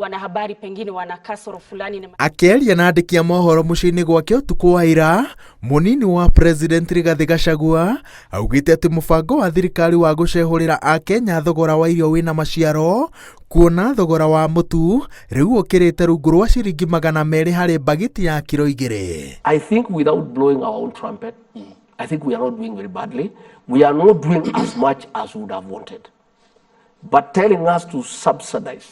wanahabari pengine wana kasoro fulani. Akĩaria na andĩki a mohoro mũciĩ-inĩ gwake ũtukũ wa ira, mũnini wa President Rigathĩ Gachagua augĩte atĩ mũbango wa thirikari wa gũcehũrĩra Akenya thogora wa irio wĩna maciaro, kuona thogora wa mũtu rĩu ũkĩrĩte rungu rwa ciringi 200 harĩ bagiti ya kilo 2. I think without blowing our own trumpet, I think we are not doing very badly. We are not doing as much as we would have wanted. But telling us to subsidize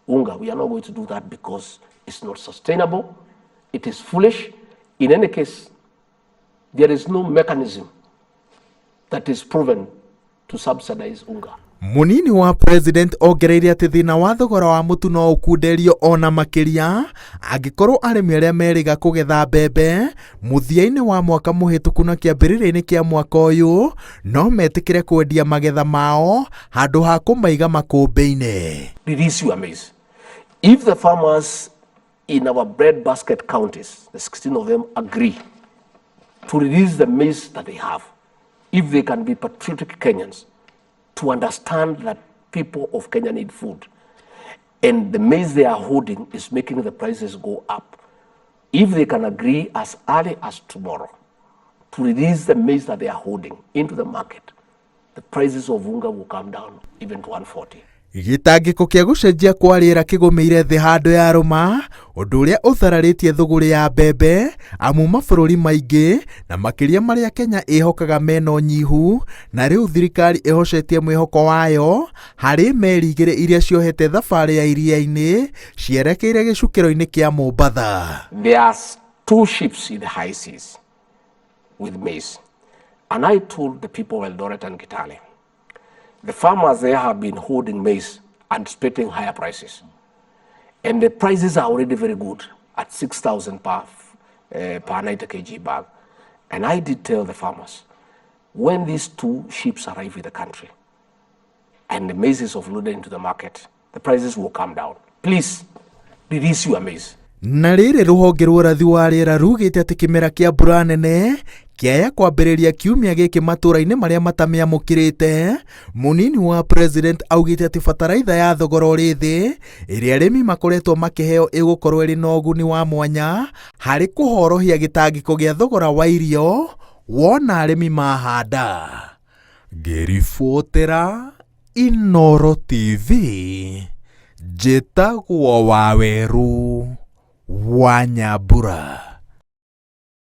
unga, we are not going to do that because it's not sustainable. It is foolish. In any case, there is no mechanism that is proven to subsidize unga. Mũnini wa President ongereire atĩ thĩna wa thogora wa mũtu no ũkunderio ona makĩria angĩkorwo arĩmi arĩa meriga kũgetha mbembe mũthia-inĩ wa mwaka mũhĩtũku na kĩambĩrĩria-inĩ kĩa mwaka ũyũ no metĩkĩre kwendia magetha mao handũ ha kũmaiga makũmbĩ-inĩ. Release your maize. If the farmers in our bread basket counties, the 16 of them, agree to release the maize that they have, if they can be patriotic Kenyans, to understand that people of Kenya need food, and the maize they are holding is making the prices go up. If they can agree as early as tomorrow to release the maize that they are holding into the market, the prices of unga will come down even to 140. Gĩtangĩko kĩa gũcenjia kwa rĩera kĩgũmĩire thĩ handũ ya rũma, ũndũ ũrĩa ũthararĩtie thũgũrĩ ya mbembe amu mabũrũri maingĩ na makĩria marĩa Kenya ĩhokaga mena ũnyihu, na rĩu thirikari ĩhocetie mwĩhoko wayo harĩ meri igĩrĩ iria ciohete thabarĩ ya iria-inĩ cierekeire gĩcukĩro-inĩ kĩa Mombasa. There are 2 ships in the high seas with maize, and I told the people of Eldoret and Kitale, the farmers there have been holding maize and expecting higher prices. And the prices are already very good at 6,000 per 90 kg bag. And I did tell the farmers, when these 2 ships arrive in the country and the maize is offloaded into the market, the prices will come down. Please, release your maize. Na rĩrĩ rũhonge rwa ũrathi wa rĩera rugĩte atĩ kĩmera kĩa mbura nene kĩaya kwambĩrĩria kiumia gĩkĩ matũra-inĩ marĩa matamĩamũkĩrĩte. Mũnini wa President augĩte atĩ bataraitha ya thogora ũrĩ thĩ ĩrĩa arĩmi makoretwo makĩheo ĩgũkorwo ĩrĩ na ũguni wa mwanya harĩ kũhorohia gĩtangĩko gĩa thogora wa irio wona arĩmi mahanda. Ngĩribotera Inooro TV, njĩtagwo Waweru wa Nyambura.